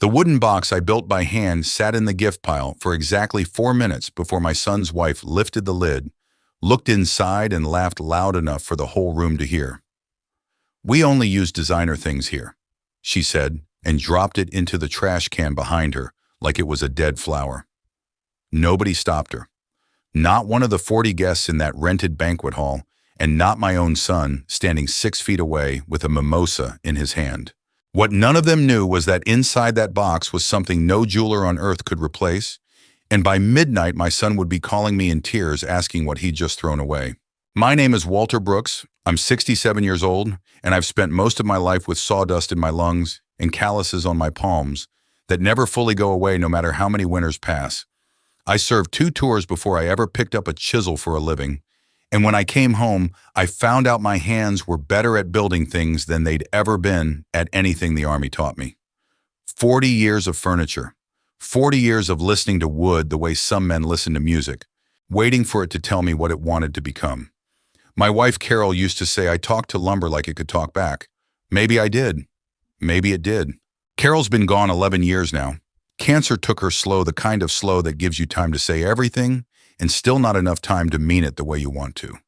The wooden box I built by hand sat in the gift pile for exactly 4 minutes before my son's wife lifted the lid, looked inside, and laughed loud enough for the whole room to hear. "We only use designer things here," she said, and dropped it into the trash can behind her like it was a dead flower. Nobody stopped her. Not one of the 40 guests in that rented banquet hall, and not my own son standing 6 feet away with a mimosa in his hand. What none of them knew was that inside that box was something no jeweler on earth could replace, and by midnight my son would be calling me in tears asking what he'd just thrown away. My name is Walter Brooks. I'm 67 years old, and I've spent most of my life with sawdust in my lungs and calluses on my palms that never fully go away no matter how many winters pass. I served 2 tours before I ever picked up a chisel for a living, and when I came home, I found out my hands were better at building things than they'd ever been at anything the Army taught me. 40 years of furniture. 40 years of listening to wood the way some men listen to music, waiting for it to tell me what it wanted to become. My wife Carol used to say I talked to lumber like it could talk back. Maybe I did. Maybe it did. Carol's been gone 11 years now. Cancer took her slow, the kind of slow that gives you time to say everything and still not enough time to mean it the way you want to.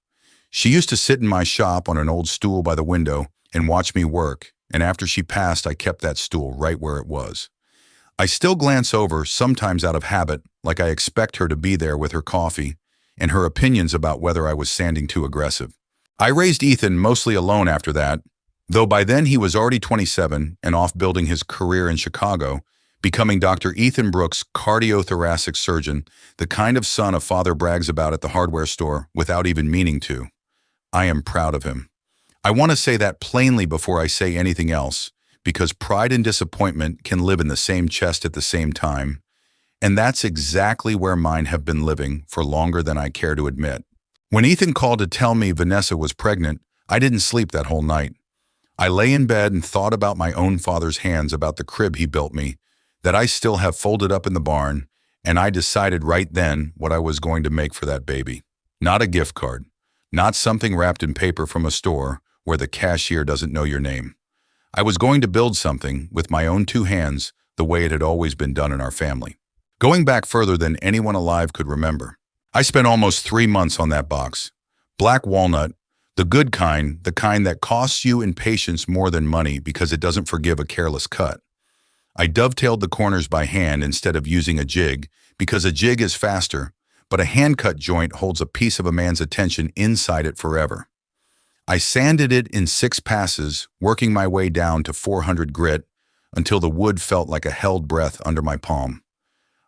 She used to sit in my shop on an old stool by the window and watch me work, and after she passed, I kept that stool right where it was. I still glance over, sometimes out of habit, like I expect her to be there with her coffee and her opinions about whether I was sanding too aggressive. I raised Ethan mostly alone after that, though by then he was already 27 and off building his career in Chicago, becoming Dr. Ethan Brooks, cardiothoracic surgeon, the kind of son a father brags about at the hardware store without even meaning to. I am proud of him. I want to say that plainly before I say anything else, because pride and disappointment can live in the same chest at the same time, and that's exactly where mine have been living for longer than I care to admit. When Ethan called to tell me Vanessa was pregnant, I didn't sleep that whole night. I lay in bed and thought about my own father's hands, about the crib he built me, that I still have folded up in the barn, and I decided right then what I was going to make for that baby. Not a gift card, not something wrapped in paper from a store where the cashier doesn't know your name. I was going to build something with my own 2 hands the way it had always been done in our family. Going back further than anyone alive could remember. I spent almost 3 months on that box. Black walnut, the good kind, the kind that costs you in patience more than money because it doesn't forgive a careless cut. I dovetailed the corners by hand instead of using a jig because a jig is faster, but a hand-cut joint holds a piece of a man's attention inside it forever. I sanded it in 6 passes, working my way down to 400 grit until the wood felt like a held breath under my palm.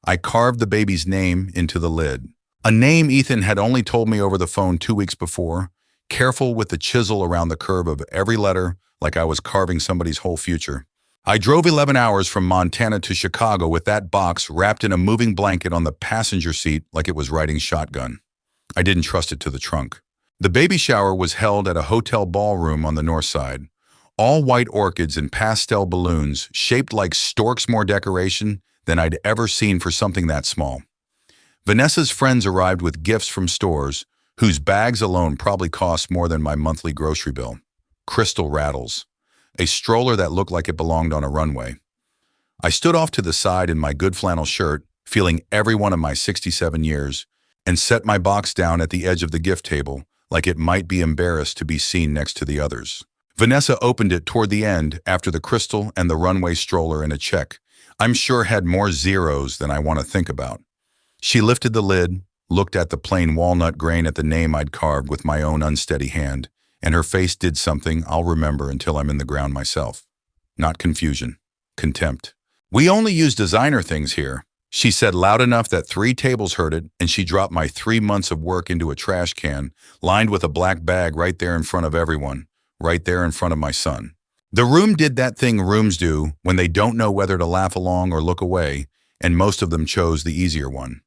I carved the baby's name into the lid. A name Ethan had only told me over the phone 2 weeks before, careful with the chisel around the curve of every letter like I was carving somebody's whole future. I drove 11 hours from Montana to Chicago with that box wrapped in a moving blanket on the passenger seat like it was riding shotgun. I didn't trust it to the trunk. The baby shower was held at a hotel ballroom on the north side. All white orchids and pastel balloons shaped like storks, more decoration than I'd ever seen for something that small. Vanessa's friends arrived with gifts from stores whose bags alone probably cost more than my monthly grocery bill. Crystal rattles. A stroller that looked like it belonged on a runway. I stood off to the side in my good flannel shirt, feeling every one of my 67 years, and set my box down at the edge of the gift table like it might be embarrassed to be seen next to the others. Vanessa opened it toward the end after the crystal and the runway stroller and a check I'm sure had more zeros than I want to think about. She lifted the lid, looked at the plain walnut grain at the name I'd carved with my own unsteady hand, and her face did something I'll remember until I'm in the ground myself. Not confusion, contempt. "We only use designer things here," she said loud enough that 3 tables heard it, and she dropped my 3 months of work into a trash can, lined with a black bag right there in front of everyone, right there in front of my son. The room did that thing rooms do when they don't know whether to laugh along or look away, and most of them chose the easier one.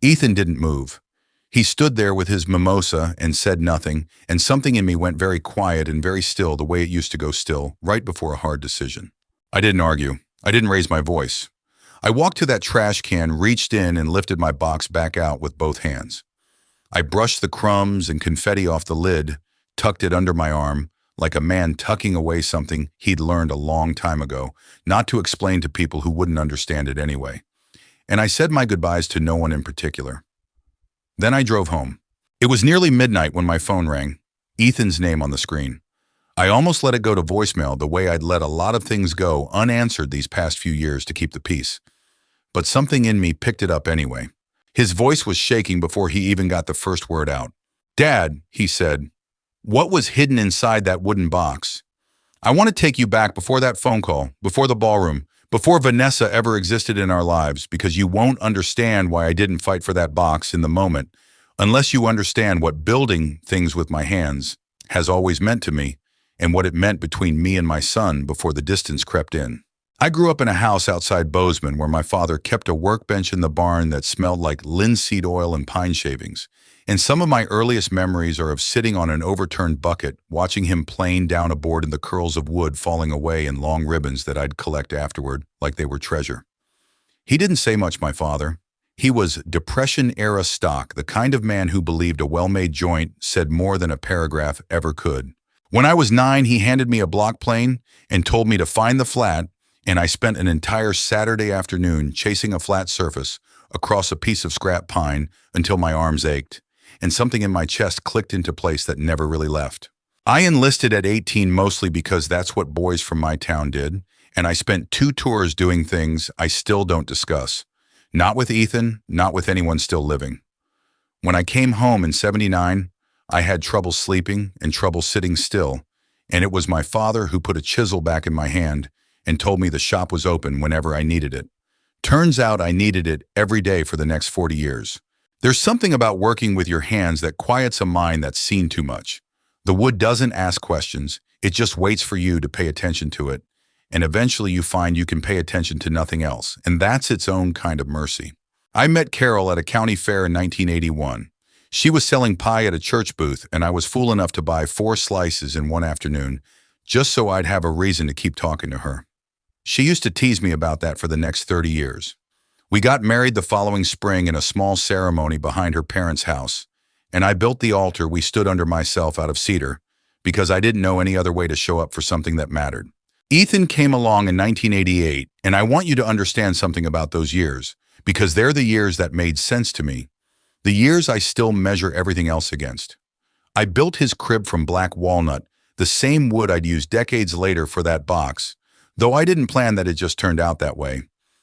Ethan didn't move. He stood there with his mimosa and said nothing, and something in me went very quiet and very still the way it used to go still, right before a hard decision. I didn't argue. I didn't raise my voice. I walked to that trash can, reached in, and lifted my box back out with both hands. I brushed the crumbs and confetti off the lid, tucked it under my arm, like a man tucking away something he'd learned a long time ago, not to explain to people who wouldn't understand it anyway. And I said my goodbyes to no one in particular. Then I drove home. It was nearly midnight when my phone rang, Ethan's name on the screen. I almost let it go to voicemail the way I'd let a lot of things go unanswered these past few years to keep the peace. But something in me picked it up anyway. His voice was shaking before he even got the first word out. "Dad," he said, "what was hidden inside that wooden box? I want to take you back before that phone call, before the ballroom, before Vanessa ever existed in our lives, because you won't understand why I didn't fight for that box in the moment, unless you understand what building things with my hands has always meant to me, and what it meant between me and my son before the distance crept in." I grew up in a house outside Bozeman where my father kept a workbench in the barn that smelled like linseed oil and pine shavings. And some of my earliest memories are of sitting on an overturned bucket, watching him plane down a board and the curls of wood falling away in long ribbons that I'd collect afterward like they were treasure. He didn't say much, my father. He was Depression-era stock, the kind of man who believed a well-made joint said more than a paragraph ever could. When I was 9, he handed me a block plane and told me to find the flat, and I spent an entire Saturday afternoon chasing a flat surface across a piece of scrap pine until my arms ached, and something in my chest clicked into place that never really left. I enlisted at 18 mostly because that's what boys from my town did, and I spent 2 tours doing things I still don't discuss. Not with Ethan, not with anyone still living. When I came home in '79, I had trouble sleeping and trouble sitting still, and it was my father who put a chisel back in my hand and told me the shop was open whenever I needed it. Turns out I needed it every day for the next 40 years. There's something about working with your hands that quiets a mind that's seen too much. The wood doesn't ask questions, it just waits for you to pay attention to it, and eventually you find you can pay attention to nothing else, and that's its own kind of mercy. I met Carol at a county fair in 1981. She was selling pie at a church booth, and I was fool enough to buy 4 slices in one afternoon, just so I'd have a reason to keep talking to her. She used to tease me about that for the next 30 years. We got married the following spring in a small ceremony behind her parents' house, and I built the altar we stood under myself out of cedar because I didn't know any other way to show up for something that mattered. Ethan came along in 1988, and I want you to understand something about those years, because they're the years that made sense to me, the years I still measure everything else against. I built his crib from black walnut, the same wood I'd used decades later for that box, though I didn't plan that, it just turned out that way.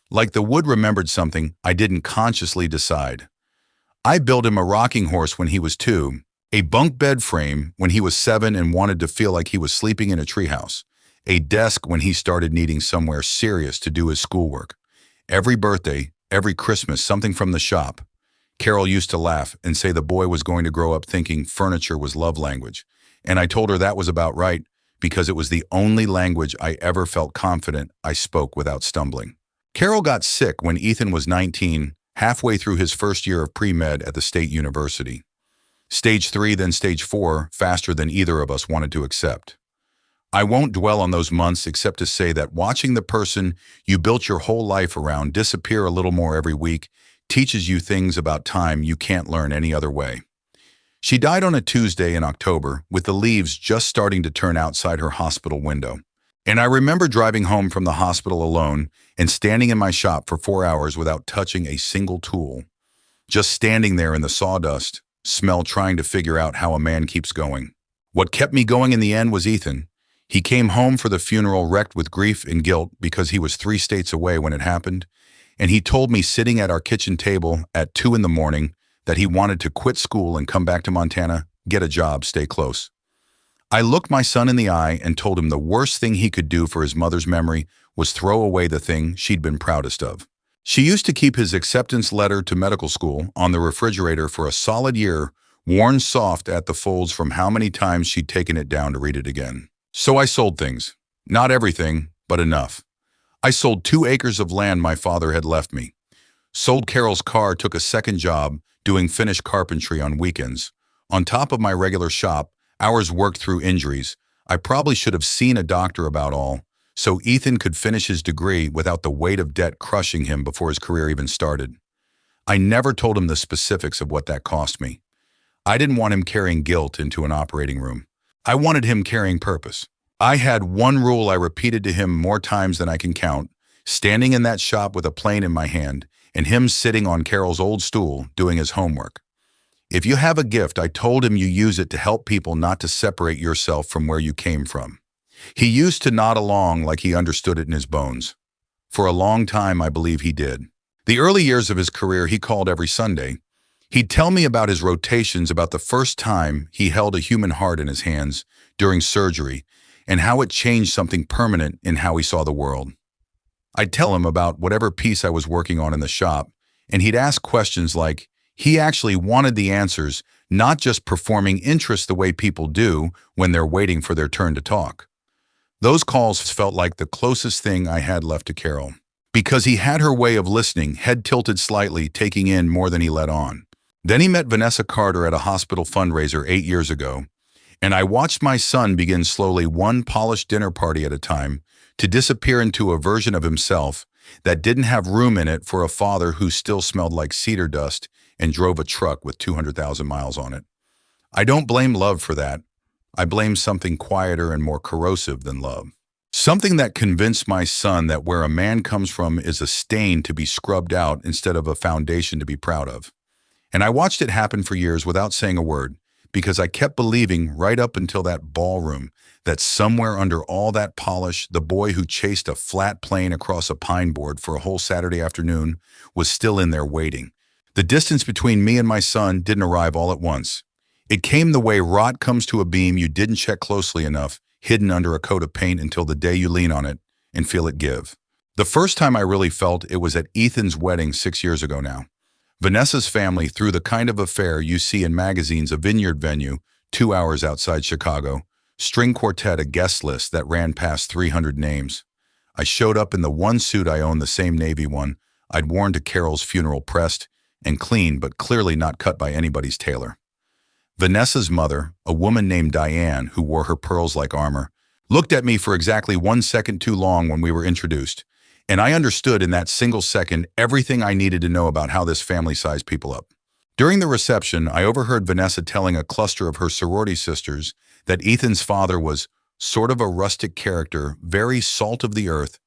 Like the wood remembered something I didn't consciously decide. I built him a rocking horse when he was 2, a bunk bed frame when he was 7 and wanted to feel like he was sleeping in a treehouse, a desk when he started needing somewhere serious to do his schoolwork. Every birthday, every Christmas, something from the shop. Carol used to laugh and say the boy was going to grow up thinking furniture was love language, and I told her that was about right, because it was the only language I ever felt confident I spoke without stumbling. Carol got sick when Ethan was 19, halfway through his first year of pre-med at the state university. Stage 3, then stage 4, faster than either of us wanted to accept. I won't dwell on those months except to say that watching the person you built your whole life around disappear a little more every week teaches you things about time you can't learn any other way. She died on a Tuesday in October, with the leaves just starting to turn outside her hospital window. And I remember driving home from the hospital alone and standing in my shop for 4 hours without touching a single tool. Just standing there in the sawdust, smell, trying to figure out how a man keeps going. What kept me going in the end was Ethan. He came home for the funeral wrecked with grief and guilt because he was 3 states away when it happened, and he told me sitting at our kitchen table at 2 in the morning that he wanted to quit school and come back to Montana, get a job, stay close. I looked my son in the eye and told him the worst thing he could do for his mother's memory was throw away the thing she'd been proudest of. She used to keep his acceptance letter to medical school on the refrigerator for a solid year, worn soft at the folds from how many times she'd taken it down to read it again. So I sold things. Not everything, but enough. I sold 2 acres of land my father had left me. Sold Carol's car, took a second job, doing finished carpentry on weekends. On top of my regular shop, hours worked through injuries. I probably should have seen a doctor about all, so Ethan could finish his degree without the weight of debt crushing him before his career even started. I never told him the specifics of what that cost me. I didn't want him carrying guilt into an operating room. I wanted him carrying purpose. I had one rule I repeated to him more times than I can count, standing in that shop with a plane in my hand and him sitting on Carol's old stool doing his homework. If you have a gift, I told him, you use it to help people, not to separate yourself from where you came from. He used to nod along like he understood it in his bones. For a long time, I believe he did. The early years of his career, he called every Sunday. He'd tell me about his rotations, about the first time he held a human heart in his hands during surgery, and how it changed something permanent in how he saw the world. I'd tell him about whatever piece I was working on in the shop, and he'd ask questions like he actually wanted the answers, not just performing interest the way people do when they're waiting for their turn to talk. Those calls felt like the closest thing I had left to Carol, because he had her way of listening, head tilted slightly, taking in more than he let on. Then he met Vanessa Carter at a hospital fundraiser 8 years ago, and I watched my son begin slowly, one polished dinner party at a time, to disappear into a version of himself that didn't have room in it for a father who still smelled like cedar dust and drove a truck with 200,000 miles on it. I don't blame love for that. I blame something quieter and more corrosive than love. Something that convinced my son that where a man comes from is a stain to be scrubbed out instead of a foundation to be proud of. And I watched it happen for years without saying a word, because I kept believing right up until that ballroom that somewhere under all that polish, the boy who chased a flat plane across a pine board for a whole Saturday afternoon was still in there waiting. The distance between me and my son didn't arrive all at once. It came the way rot comes to a beam you didn't check closely enough, hidden under a coat of paint, until the day you lean on it and feel it give. The first time I really felt it was at Ethan's wedding 6 years ago now. Vanessa's family threw the kind of affair you see in magazines, a vineyard venue 2 hours outside Chicago, string quartet, a guest list that ran past 300 names. I showed up in the one suit I owned, the same navy one I'd worn to Carol's funeral, pressed and clean but clearly not cut by anybody's tailor. Vanessa's mother, a woman named Diane who wore her pearls like armor, looked at me for exactly 1 second too long when we were introduced, and I understood in that single second everything I needed to know about how this family sized people up. During the reception, I overheard Vanessa telling a cluster of her sorority sisters that Ethan's father was sort of a rustic character, very salt of the earth,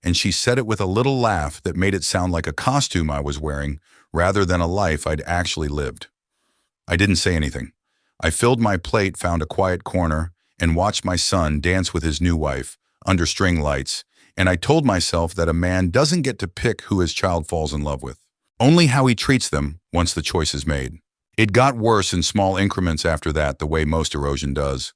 and she said it with a little laugh that made it sound like a costume I was wearing rather than a life I'd actually lived. I didn't say anything. I filled my plate, found a quiet corner, and watched my son dance with his new wife under string lights, and I told myself that a man doesn't get to pick who his child falls in love with, only how he treats them once the choice is made. It got worse in small increments after that, the way most erosion does.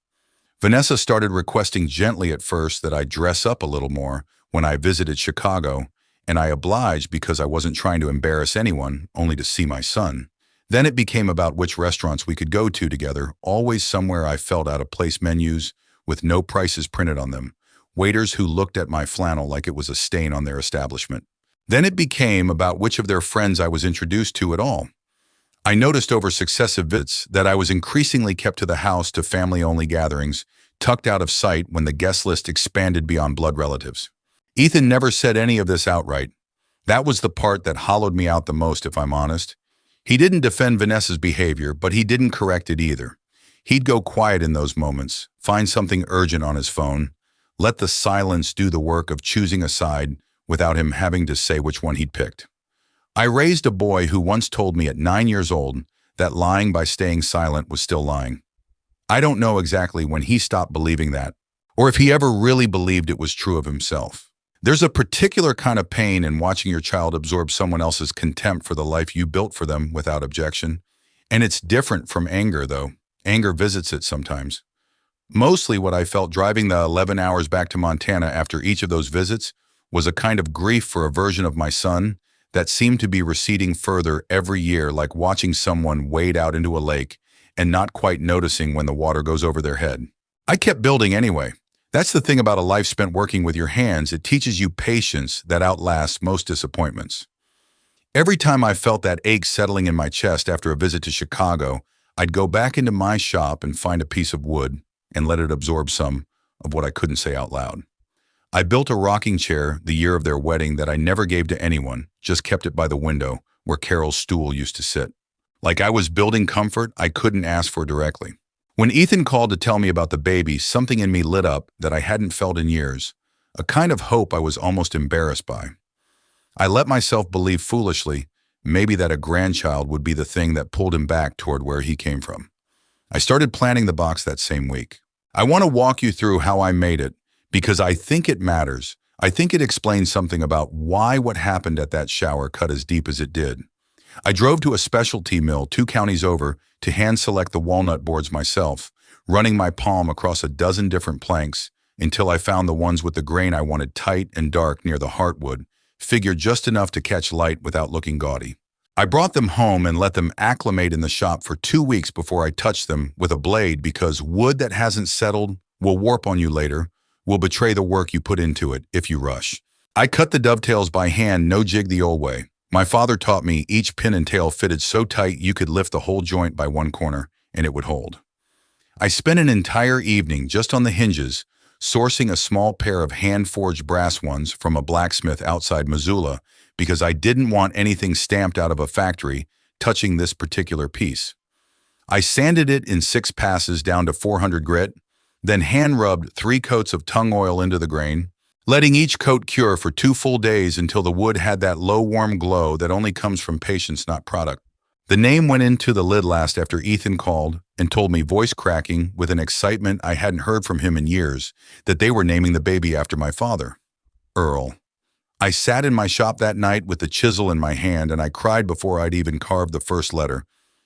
Vanessa started requesting gently at first that I dress up a little more when I visited Chicago, and I obliged because I wasn't trying to embarrass anyone, only to see my son. Then it became about which restaurants we could go to together, always somewhere I felt out of place, menus with no prices printed on them, waiters who looked at my flannel like it was a stain on their establishment. Then it became about which of their friends I was introduced to at all. I noticed over successive visits that I was increasingly kept to the house, to family-only gatherings, tucked out of sight when the guest list expanded beyond blood relatives. Ethan never said any of this outright. That was the part that hollowed me out the most, if I'm honest. He didn't defend Vanessa's behavior, but he didn't correct it either. He'd go quiet in those moments, find something urgent on his phone, let the silence do the work of choosing a side without him having to say which one he'd picked. I raised a boy who once told me at 9 years old that lying by staying silent was still lying. I don't know exactly when he stopped believing that, or if he ever really believed it was true of himself. There's a particular kind of pain in watching your child absorb someone else's contempt for the life you built for them without objection. And it's different from anger, though. Anger visits it sometimes. Mostly what I felt driving the 11 hours back to Montana after each of those visits was a kind of grief for a version of my son that seemed to be receding further every year, like watching someone wade out into a lake and not quite noticing when the water goes over their head. I kept building anyway. That's the thing about a life spent working with your hands. It teaches you patience that outlasts most disappointments. Every time I felt that ache settling in my chest after a visit to Chicago, I'd go back into my shop and find a piece of wood and let it absorb some of what I couldn't say out loud. I built a rocking chair the year of their wedding that I never gave to anyone, just kept it by the window where Carol's stool used to sit. Like I was building comfort I couldn't ask for directly. When Ethan called to tell me about the baby, something in me lit up that I hadn't felt in years, a kind of hope I was almost embarrassed by. I let myself believe foolishly, maybe that a grandchild would be the thing that pulled him back toward where he came from. I started planning the box that same week. I want to walk you through how I made it, because I think it matters. I think it explains something about why what happened at that shower cut as deep as it did. I drove to a specialty mill 2 counties over to hand select the walnut boards myself, running my palm across a dozen different planks until I found the ones with the grain I wanted tight and dark near the heartwood, figured just enough to catch light without looking gaudy. I brought them home and let them acclimate in the shop for 2 weeks before I touched them with a blade, because wood that hasn't settled will warp on you later, will betray the work you put into it if you rush. I cut the dovetails by hand, no jig the old way. My father taught me each pin and tail fitted so tight you could lift the whole joint by one corner and it would hold. I spent an entire evening just on the hinges, sourcing a small pair of hand-forged brass ones from a blacksmith outside Missoula, because I didn't want anything stamped out of a factory touching this particular piece. I sanded it in 6 passes down to 400 grit, then hand-rubbed 3 coats of tung oil into the grain, letting each coat cure for 2 full days until the wood had that low warm glow that only comes from patience, not product. The name went into the lid last after Ethan called and told me, voice cracking with an excitement I hadn't heard from him in years, that they were naming the baby after my father, Earl. I sat in my shop that night with the chisel in my hand, and I cried before I'd even carved the first letter,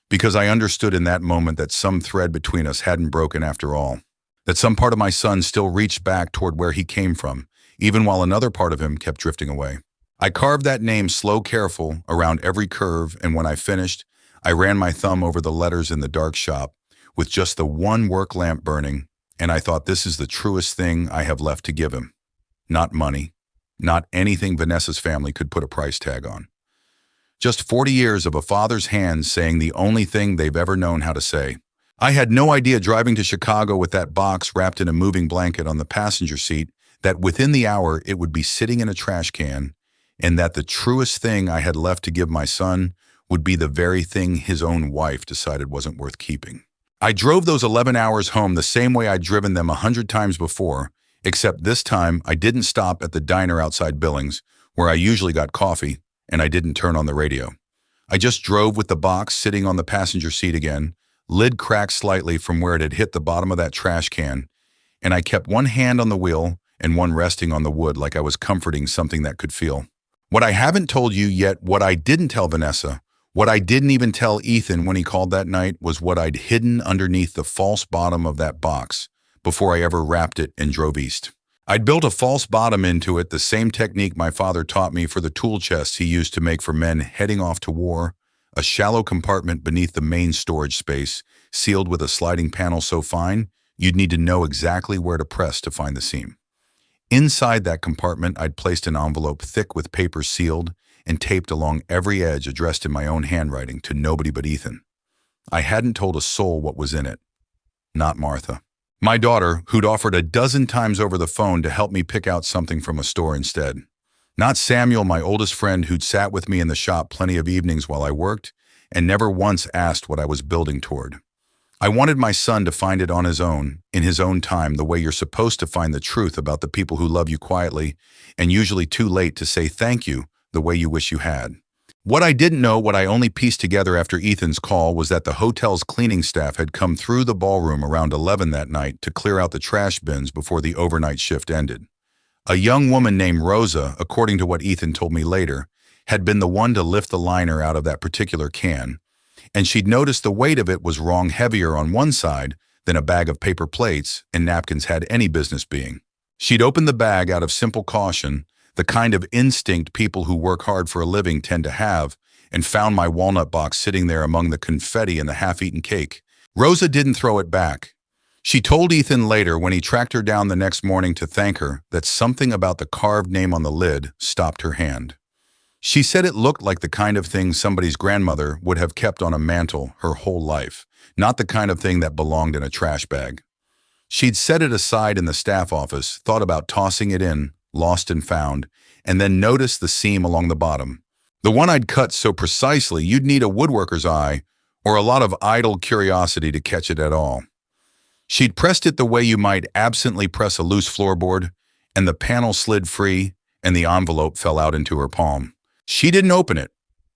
because I understood in that moment that some thread between us hadn't broken after all, that some part of my son still reached back toward where he came from, even while another part of him kept drifting away. I carved that name slow, careful, around every curve, and when I finished, I ran my thumb over the letters in the dark shop, with just the one work lamp burning, and I thought, this is the truest thing I have left to give him. Not money, not anything Vanessa's family could put a price tag on. Just 40 years of a father's hands saying the only thing they've ever known how to say. I had no idea, driving to Chicago with that box wrapped in a moving blanket on the passenger seat, that within the hour it would be sitting in a trash can, and that the truest thing I had left to give my son would be the very thing his own wife decided wasn't worth keeping. I drove those 11 hours home the same way I'd driven them 100 times before, except this time I didn't stop at the diner outside Billings, where I usually got coffee, and I didn't turn on the radio. I just drove with the box sitting on the passenger seat again, lid cracked slightly from where it had hit the bottom of that trash can, and I kept one hand on the wheel and one resting on the wood, like I was comforting something that could feel. What I haven't told you yet, what I didn't tell Vanessa, what I didn't even tell Ethan when he called that night, was what I'd hidden underneath the false bottom of that box before I ever wrapped it and drove east. I'd built a false bottom into it, the same technique my father taught me for the tool chests he used to make for men heading off to war, a shallow compartment beneath the main storage space, sealed with a sliding panel so fine you'd need to know exactly where to press to find the seam. Inside that compartment, I'd placed an envelope thick with paper sealed and taped along every edge, addressed in my own handwriting to nobody but Ethan. I hadn't told a soul what was in it. Not Martha, my daughter, who'd offered a dozen times over the phone to help me pick out something from a store instead. Not Samuel, my oldest friend, who'd sat with me in the shop plenty of evenings while I worked and never once asked what I was building toward. I wanted my son to find it on his own, in his own time, the way you're supposed to find the truth about the people who love you quietly, and usually too late to say thank you the way you wish you had. What I didn't know, what I only pieced together after Ethan's call, was that the hotel's cleaning staff had come through the ballroom around 11 that night to clear out the trash bins before the overnight shift ended. A young woman named Rosa, according to what Ethan told me later, had been the one to lift the liner out of that particular can, and she'd noticed the weight of it was wrong, heavier on one side than a bag of paper plates and napkins had any business being. She'd opened the bag out of simple caution, the kind of instinct people who work hard for a living tend to have, and found my walnut box sitting there among the confetti and the half-eaten cake. Rosa didn't throw it back. She told Ethan later, when he tracked her down the next morning to thank her, that something about the carved name on the lid stopped her hand. She said it looked like the kind of thing somebody's grandmother would have kept on a mantle her whole life, not the kind of thing that belonged in a trash bag. She'd set it aside in the staff office, thought about tossing it in, lost and found, and then noticed the seam along the bottom. The one I'd cut so precisely you'd need a woodworker's eye or a lot of idle curiosity to catch it at all. She'd pressed it the way you might absently press a loose floorboard, and the panel slid free, and the envelope fell out into her palm. She didn't open it.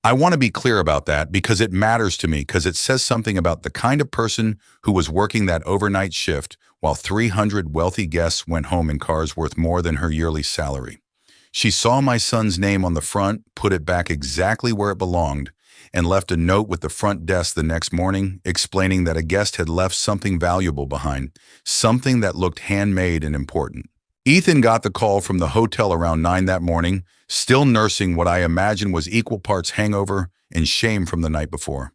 I want to be clear about that because it matters to me because it says something about the kind of person who was working that overnight shift while 300 wealthy guests went home in cars worth more than her yearly salary. She saw my son's name on the front, put it back exactly where it belonged, and left a note with the front desk the next morning explaining that a guest had left something valuable behind, something that looked handmade and important. Ethan got the call from the hotel around 9 that morning, still nursing what I imagine was equal parts hangover and shame from the night before.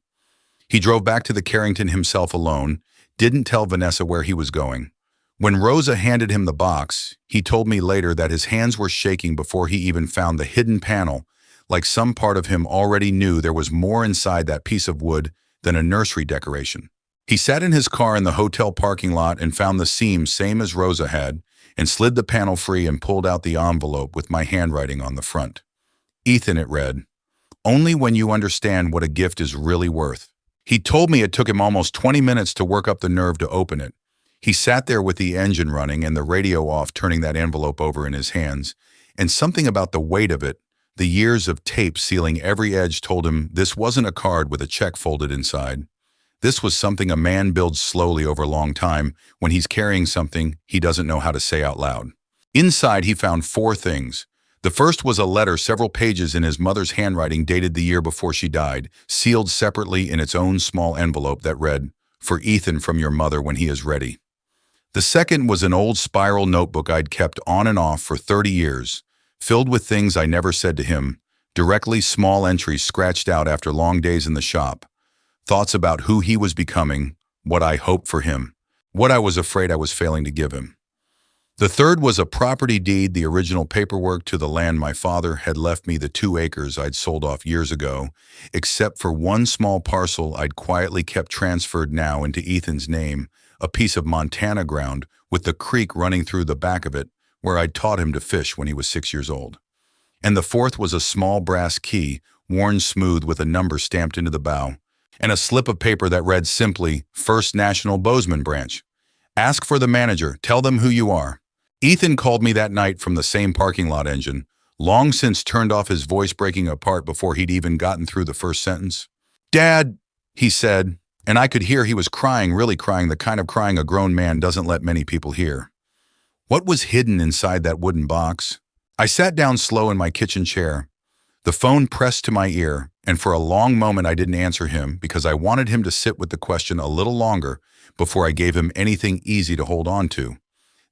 He drove back to the Carrington himself alone, didn't tell Vanessa where he was going. When Rosa handed him the box, he told me later that his hands were shaking before he even found the hidden panel, like some part of him already knew there was more inside that piece of wood than a nursery decoration. He sat in his car in the hotel parking lot and found the seam same as Rosa had, and slid the panel free and pulled out the envelope with my handwriting on the front. Ethan, it read, "Only when you understand what a gift is really worth." He told me it took him almost 20 minutes to work up the nerve to open it. He sat there with the engine running and the radio off, turning that envelope over in his hands, and something about the weight of it, the years of tape sealing every edge, told him this wasn't a card with a check folded inside. This was something a man builds slowly over a long time when he's carrying something he doesn't know how to say out loud. Inside, he found 4 things. The first was a letter several pages in his mother's handwriting dated the year before she died, sealed separately in its own small envelope that read, "For Ethan from your mother when he is ready." The second was an old spiral notebook I'd kept on and off for 30 years, filled with things I never said to him, directly small entries scratched out after long days in the shop. Thoughts about who he was becoming, what I hoped for him, what I was afraid I was failing to give him. The third was a property deed, the original paperwork to the land my father had left me, the 2 acres I'd sold off years ago, except for one small parcel I'd quietly kept transferred now into Ethan's name, a piece of Montana ground with the creek running through the back of it, where I'd taught him to fish when he was 6 years old. And the fourth was a small brass key, worn smooth with a number stamped into the bow, and a slip of paper that read simply, "First National Bozeman Branch. Ask for the manager, tell them who you are." Ethan called me that night from the same parking lot engine, long since turned off, his voice breaking apart before he'd even gotten through the first sentence. "Dad," he said, and I could hear he was crying, really crying, the kind of crying a grown man doesn't let many people hear. What was hidden inside that wooden box? I sat down slow in my kitchen chair, the phone pressed to my ear, and for a long moment I didn't answer him because I wanted him to sit with the question a little longer before I gave him anything easy to hold on to.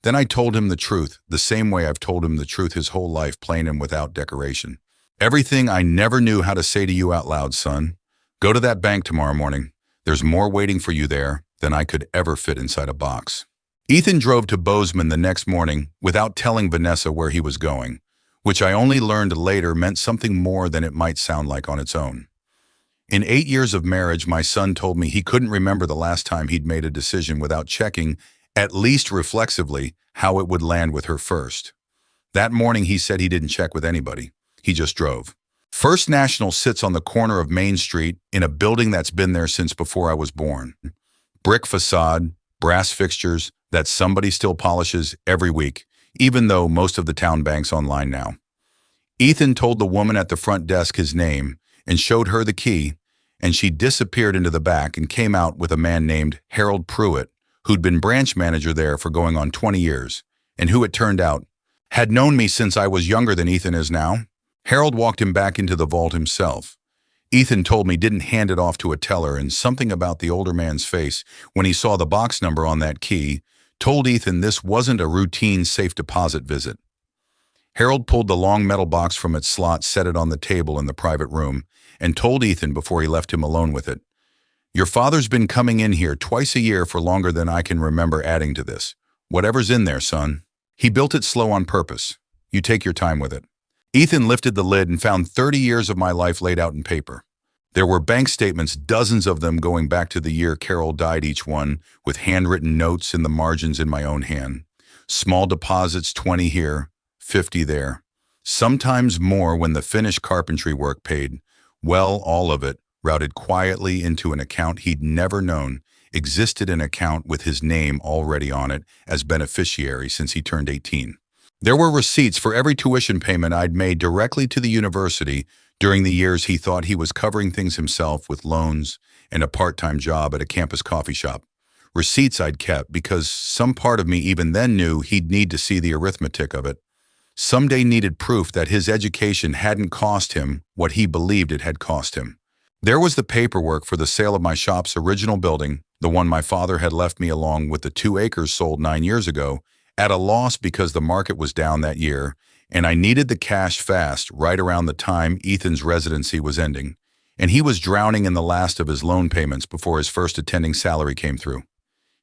Then I told him the truth, the same way I've told him the truth his whole life, plain and without decoration. Everything I never knew how to say to you out loud, son. Go to that bank tomorrow morning. There's more waiting for you there than I could ever fit inside a box. Ethan drove to Bozeman the next morning without telling Vanessa where he was going, which I only learned later meant something more than it might sound like on its own. In 8 years of marriage, my son told me he couldn't remember the last time he'd made a decision without checking, at least reflexively, how it would land with her first. That morning, he said he didn't check with anybody. He just drove. First National sits on the corner of Main Street in a building that's been there since before I was born. Brick facade, brass fixtures that somebody still polishes every week, even though most of the town bank's online now. Ethan told the woman at the front desk his name and showed her the key, and she disappeared into the back and came out with a man named Harold Pruitt, who'd been branch manager there for going on 20 years, and who, it turned out, had known me since I was younger than Ethan is now. Harold walked him back into the vault himself. Ethan told me didn't hand it off to a teller, and something about the older man's face when he saw the box number on that key told Ethan this wasn't a routine safe deposit visit. Harold pulled the long metal box from its slot, set it on the table in the private room, and told Ethan before he left him alone with it, "Your father's been coming in here twice a year for longer than I can remember adding to this. Whatever's in there, son. He built it slow on purpose. You take your time with it." Ethan lifted the lid and found 30 years of my life laid out in paper. There were bank statements, dozens of them going back to the year Carol died, each one with handwritten notes in the margins in my own hand. Small deposits, 20 here, 50 there. Sometimes more when the finished carpentry work paid. Well, all of it routed quietly into an account he'd never known, existed an account with his name already on it as beneficiary since he turned 18. There were receipts for every tuition payment I'd made directly to the university during the years he thought he was covering things himself with loans and a part-time job at a campus coffee shop. Receipts I'd kept because some part of me even then knew he'd need to see the arithmetic of it. Someday needed proof that his education hadn't cost him what he believed it had cost him. There was the paperwork for the sale of my shop's original building, the one my father had left me along with the 2 acres sold 9 years ago, at a loss because the market was down that year, and I needed the cash fast right around the time Ethan's residency was ending, and he was drowning in the last of his loan payments before his first attending salary came through.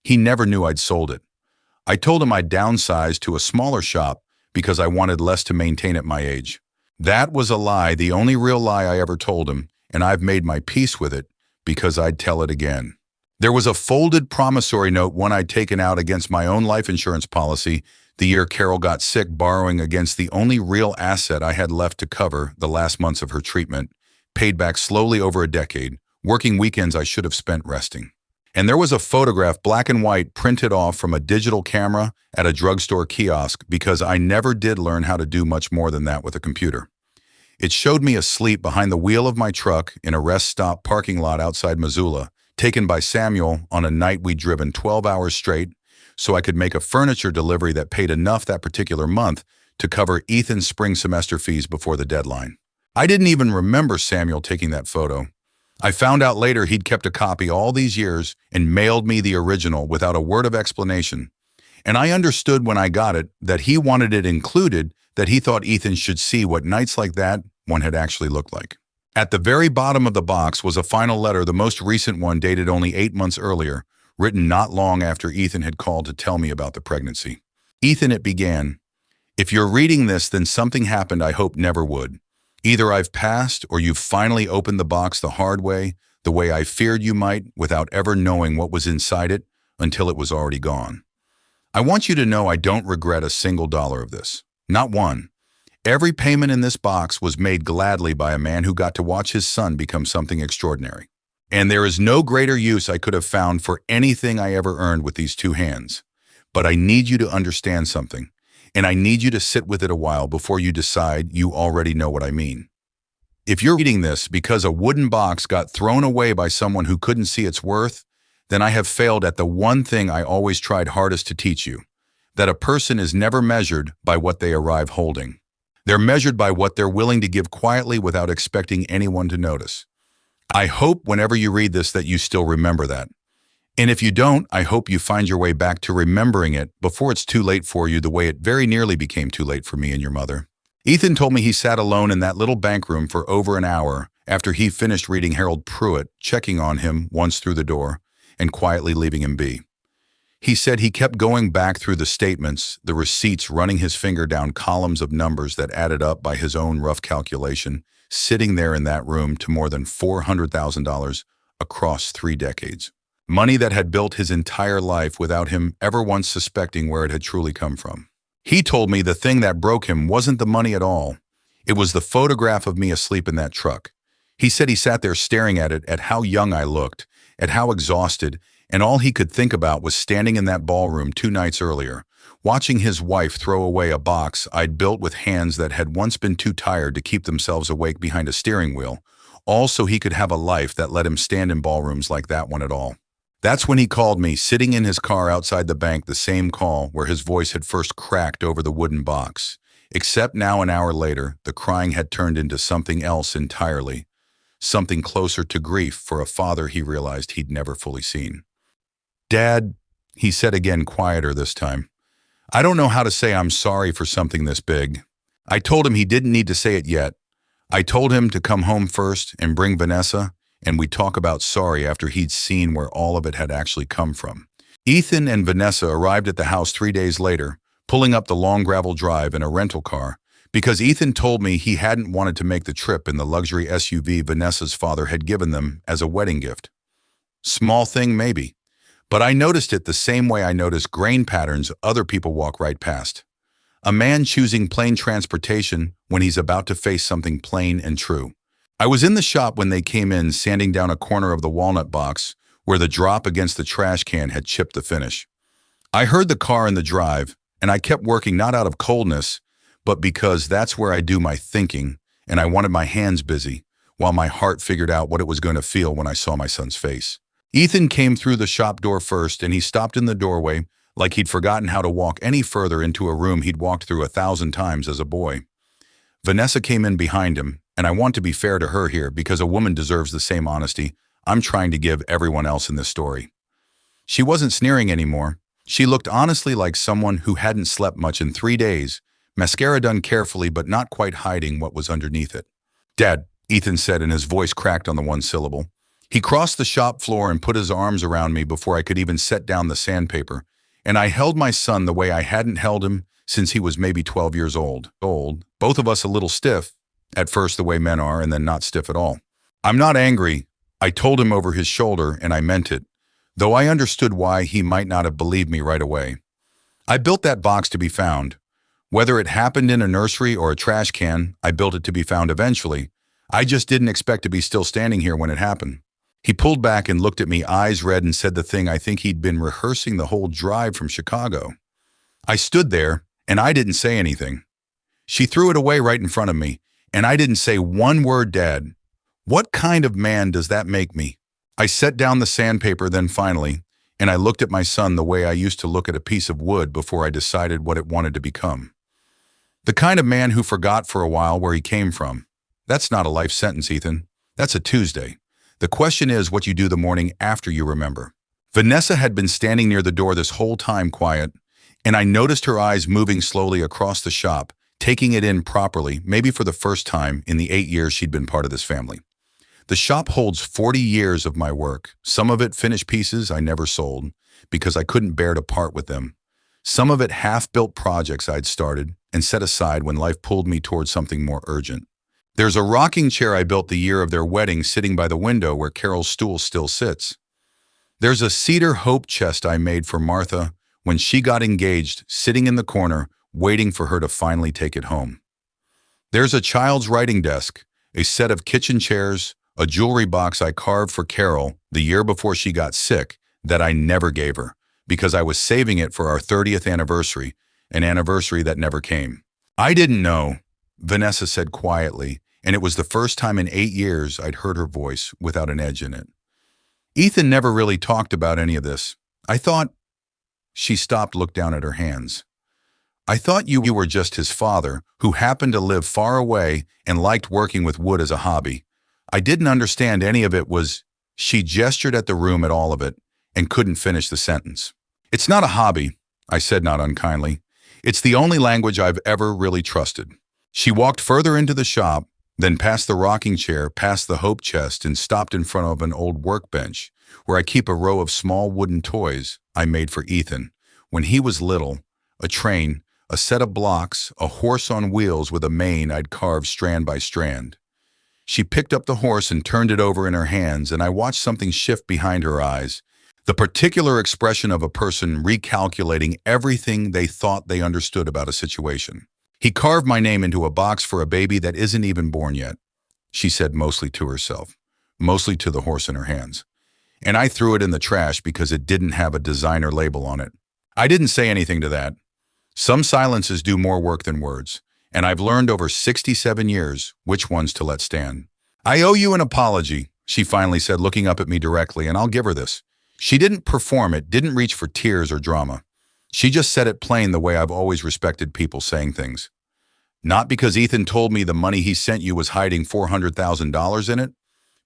He never knew I'd sold it. I told him I'd downsized to a smaller shop because I wanted less to maintain at my age. That was a lie, the only real lie I ever told him, and I've made my peace with it because I'd tell it again. There was a folded promissory note one I'd taken out against my own life insurance policy the year Carol got sick, borrowing against the only real asset I had left to cover the last months of her treatment, paid back slowly over a decade, working weekends I should have spent resting. And there was a photograph, black and white, printed off from a digital camera at a drugstore kiosk because I never did learn how to do much more than that with a computer. It showed me asleep behind the wheel of my truck in a rest stop parking lot outside Missoula, taken by Samuel on a night we'd driven 12 hours straight so I could make a furniture delivery that paid enough that particular month to cover Ethan's spring semester fees before the deadline. I didn't even remember Samuel taking that photo. I found out later he'd kept a copy all these years and mailed me the original without a word of explanation. And I understood when I got it that he wanted it included, that he thought Ethan should see what nights like that one had actually looked like. At the very bottom of the box was a final letter, the most recent one dated only 8 months earlier, written not long after Ethan had called to tell me about the pregnancy. Ethan, it began, "If you're reading this, then something happened I hope never would. Either I've passed or you've finally opened the box the hard way, the way I feared you might, without ever knowing what was inside it until it was already gone. I want you to know I don't regret a single dollar of this. Not one. Every payment in this box was made gladly by a man who got to watch his son become something extraordinary. And there is no greater use I could have found for anything I ever earned with these 2 hands. But I need you to understand something, and I need you to sit with it a while before you decide you already know what I mean. If you're reading this because a wooden box got thrown away by someone who couldn't see its worth, then I have failed at the one thing I always tried hardest to teach you, that a person is never measured by what they arrive holding. They're measured by what they're willing to give quietly without expecting anyone to notice. I hope whenever you read this that you still remember that. And if you don't, I hope you find your way back to remembering it before it's too late for you, the way it very nearly became too late for me and your mother." Ethan told me he sat alone in that little bank room for over an hour after he finished reading Harold Pruitt, checking on him once through the door and quietly leaving him be. He said he kept going back through the statements, the receipts, running his finger down columns of numbers that added up by his own rough calculation, sitting there in that room to more than $400,000 across 3 decades. Money that had built his entire life without him ever once suspecting where it had truly come from. He told me the thing that broke him wasn't the money at all. It was the photograph of me asleep in that truck. He said he sat there staring at it, at how young I looked, at how exhausted, and all he could think about was standing in that ballroom 2 nights earlier, watching his wife throw away a box I'd built with hands that had once been too tired to keep themselves awake behind a steering wheel, all so he could have a life that let him stand in ballrooms like that one at all. That's when he called me, sitting in his car outside the bank, the same call where his voice had first cracked over the wooden box. Except now, an hour later, the crying had turned into something else entirely, something closer to grief for a father he realized he'd never fully seen. "Dad," he said again, quieter this time, "I don't know how to say I'm sorry for something this big." I told him he didn't need to say it yet. I told him to come home first and bring Vanessa, and we'd talk about sorry after he'd seen where all of it had actually come from. Ethan and Vanessa arrived at the house 3 days later, pulling up the long gravel drive in a rental car, because Ethan told me he hadn't wanted to make the trip in the luxury SUV Vanessa's father had given them as a wedding gift. Small thing, maybe, but I noticed it the same way I notice grain patterns other people walk right past. A man choosing plain transportation when he's about to face something plain and true. I was in the shop when they came in, sanding down a corner of the walnut box where the drop against the trash can had chipped the finish. I heard the car in the drive, and I kept working not out of coldness, but because that's where I do my thinking, and I wanted my hands busy, while my heart figured out what it was going to feel when I saw my son's face. Ethan came through the shop door first, and he stopped in the doorway like he'd forgotten how to walk any further into a room he'd walked through 1,000 times as a boy. Vanessa came in behind him, and I want to be fair to her here because a woman deserves the same honesty I'm trying to give everyone else in this story. She wasn't sneering anymore. She looked honestly like someone who hadn't slept much in 3 days, mascara done carefully but not quite hiding what was underneath it. "Dad," Ethan said, and his voice cracked on the one syllable. He crossed the shop floor and put his arms around me before I could even set down the sandpaper, and I held my son the way I hadn't held him since he was maybe 12 years old. Both of us a little stiff, at first the way men are, and then not stiff at all. "I'm not angry," I told him over his shoulder, and I meant it, though I understood why he might not have believed me right away. I built that box to be found. Whether it happened in a nursery or a trash can, I built it to be found eventually. I just didn't expect to be still standing here when it happened. He pulled back and looked at me, eyes red, and said the thing I think he'd been rehearsing the whole drive from Chicago. I stood there, and I didn't say anything. She threw it away right in front of me, and I didn't say one word. "Dad, what kind of man does that make me?" I set down the sandpaper then finally, and I looked at my son the way I used to look at a piece of wood before I decided what it wanted to become. The kind of man who forgot for a while where he came from. That's not a life sentence, Ethan. That's a Tuesday. The question is what you do the morning after you remember. Vanessa had been standing near the door this whole time, quiet, and I noticed her eyes moving slowly across the shop, taking it in properly, maybe for the first time in the 8 years she'd been part of this family. The shop holds 40 years of my work, some of it finished pieces I never sold because I couldn't bear to part with them. Some of it half-built projects I'd started and set aside when life pulled me towards something more urgent. There's a rocking chair I built the year of their wedding sitting by the window where Carol's stool still sits. There's a cedar hope chest I made for Martha when she got engaged, sitting in the corner, waiting for her to finally take it home. There's a child's writing desk, a set of kitchen chairs, a jewelry box I carved for Carol the year before she got sick that I never gave her because I was saving it for our 30th anniversary, an anniversary that never came. "I didn't know," Vanessa said quietly, and it was the first time in 8 years I'd heard her voice without an edge in it. "Ethan never really talked about any of this. I thought—" She stopped, looked down at her hands. "I thought you were just his father, who happened to live far away and liked working with wood as a hobby. I didn't understand any of it was—" She gestured at the room at all of it and couldn't finish the sentence. "It's not a hobby," I said not unkindly. "It's the only language I've ever really trusted." She walked further into the shop, then past the rocking chair, past the hope chest, and stopped in front of an old workbench where I keep a row of small wooden toys I made for Ethan when he was little, a train, a set of blocks, a horse on wheels with a mane I'd carved strand by strand. She picked up the horse and turned it over in her hands, and I watched something shift behind her eyes, the particular expression of a person recalculating everything they thought they understood about a situation. "He carved my name into a box for a baby that isn't even born yet," she said, mostly to herself, mostly to the horse in her hands. "And I threw it in the trash because it didn't have a designer label on it." I didn't say anything to that. Some silences do more work than words, and I've learned over 67 years which ones to let stand. "I owe you an apology," she finally said, looking up at me directly, and I'll give her this. She didn't perform it, didn't reach for tears or drama. She just said it plain the way I've always respected people saying things. "Not because Ethan told me the money he sent you was hiding $400,000 in it,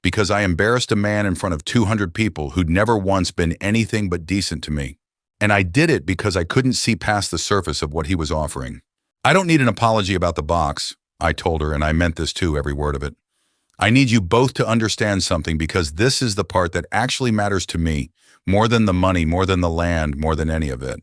because I embarrassed a man in front of 200 people who'd never once been anything but decent to me. And I did it because I couldn't see past the surface of what he was offering. I don't need an apology about the box," I told her, and I meant this too, every word of it. "I need you both to understand something because this is the part that actually matters to me, more than the money, more than the land, more than any of it.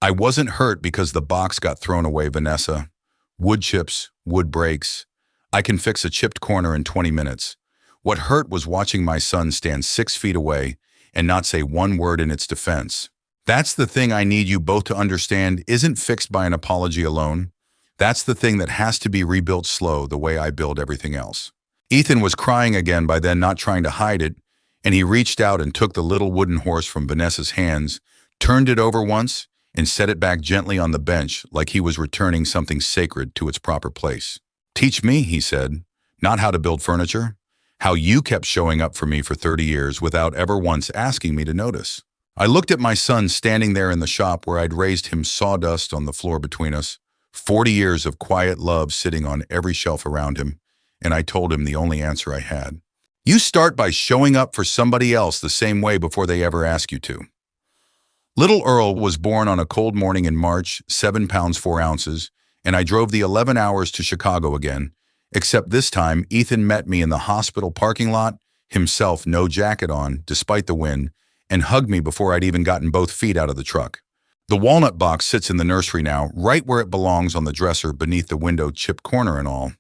I wasn't hurt because the box got thrown away, Vanessa. Wood chips, wood breaks. I can fix a chipped corner in 20 minutes. What hurt was watching my son stand 6 feet away and not say one word in its defense. That's the thing I need you both to understand isn't fixed by an apology alone. That's the thing that has to be rebuilt slow, the way I build everything else." Ethan was crying again by then, not trying to hide it. And he reached out and took the little wooden horse from Vanessa's hands, turned it over once, and set it back gently on the bench like he was returning something sacred to its proper place. "Teach me," he said, "not how to build furniture, how you kept showing up for me for 30 years without ever once asking me to notice." I looked at my son standing there in the shop where I'd raised him sawdust on the floor between us, 40 years of quiet love sitting on every shelf around him, and I told him the only answer I had. You start by showing up for somebody else the same way before they ever ask you to. Little Earl was born on a cold morning in March, 7 pounds 4 ounces, and I drove the 11 hours to Chicago again, except this time Ethan met me in the hospital parking lot, himself no jacket on, despite the wind, and hugged me before I'd even gotten both feet out of the truck. The walnut box sits in the nursery now, right where it belongs on the dresser beneath the window, chipped corner and all.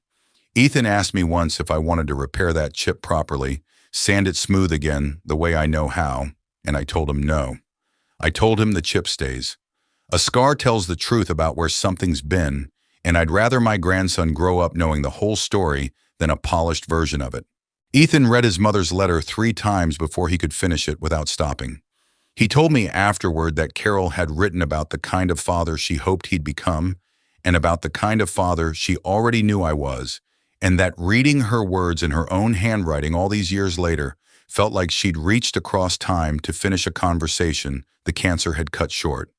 Ethan asked me once if I wanted to repair that chip properly, sand it smooth again the way I know how, and I told him no. I told him the chip stays. A scar tells the truth about where something's been, and I'd rather my grandson grow up knowing the whole story than a polished version of it. Ethan read his mother's letter 3 times before he could finish it without stopping. He told me afterward that Carol had written about the kind of father she hoped he'd become and about the kind of father she already knew I was, and that reading her words in her own handwriting all these years later felt like she'd reached across time to finish a conversation the cancer had cut short.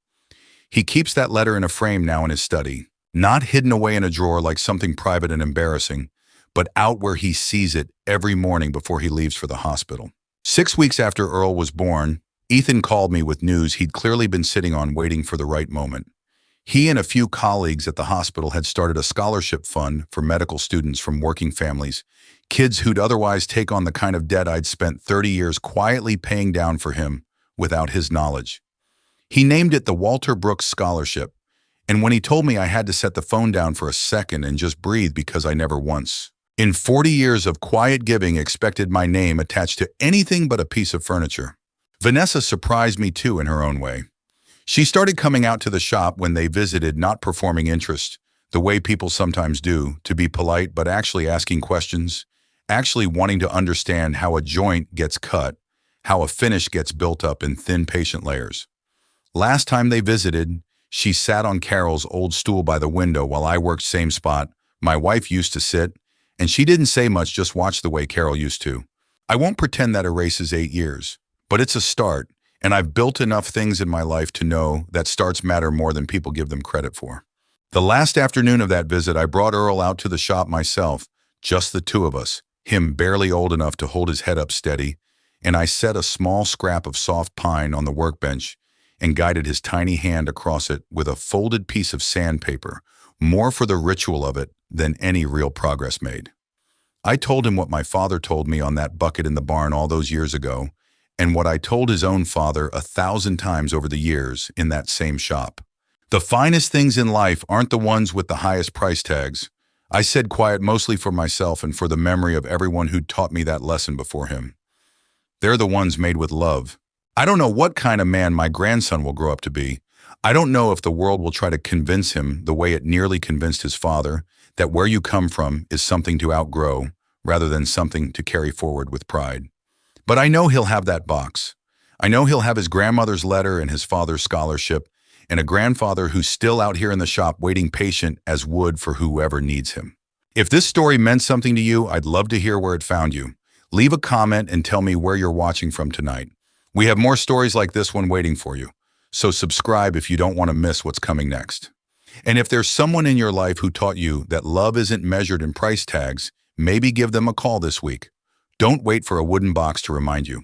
He keeps that letter in a frame now in his study, not hidden away in a drawer like something private and embarrassing, but out where he sees it every morning before he leaves for the hospital. 6 weeks after Earl was born, Ethan called me with news he'd clearly been sitting on waiting for the right moment. He and a few colleagues at the hospital had started a scholarship fund for medical students from working families, kids who'd otherwise take on the kind of debt I'd spent 30 years quietly paying down for him without his knowledge. He named it the Walter Brooks Scholarship, and when he told me I had to set the phone down for a second and just breathe because I never once, in 40 years of quiet giving, expected my name attached to anything but a piece of furniture. Vanessa surprised me too in her own way. She started coming out to the shop when they visited, not performing interest, the way people sometimes do, to be polite but actually asking questions, actually wanting to understand how a joint gets cut, how a finish gets built up in thin, patient layers. Last time they visited, she sat on Carol's old stool by the window while I worked same spot my wife used to sit, and she didn't say much, just watched the way Carol used to. I won't pretend that erases 8 years, but it's a start, and I've built enough things in my life to know that starts matter more than people give them credit for. The last afternoon of that visit, I brought Earl out to the shop myself, just the two of us, him barely old enough to hold his head up steady, and I set a small scrap of soft pine on the workbench and guided his tiny hand across it with a folded piece of sandpaper, more for the ritual of it than any real progress made. I told him what my father told me on that bucket in the barn all those years ago, and what I told his own father 1,000 times over the years in that same shop. The finest things in life aren't the ones with the highest price tags. I said quiet mostly for myself and for the memory of everyone who'd taught me that lesson before him. They're the ones made with love. I don't know what kind of man my grandson will grow up to be. I don't know if the world will try to convince him, the way it nearly convinced his father, that where you come from is something to outgrow rather than something to carry forward with pride. But I know he'll have that box. I know he'll have his grandmother's letter and his father's scholarship, and a grandfather who's still out here in the shop waiting patient as wood for whoever needs him. If this story meant something to you, I'd love to hear where it found you. Leave a comment and tell me where you're watching from tonight. We have more stories like this one waiting for you, so subscribe if you don't want to miss what's coming next. And if there's someone in your life who taught you that love isn't measured in price tags, maybe give them a call this week. Don't wait for a wooden box to remind you.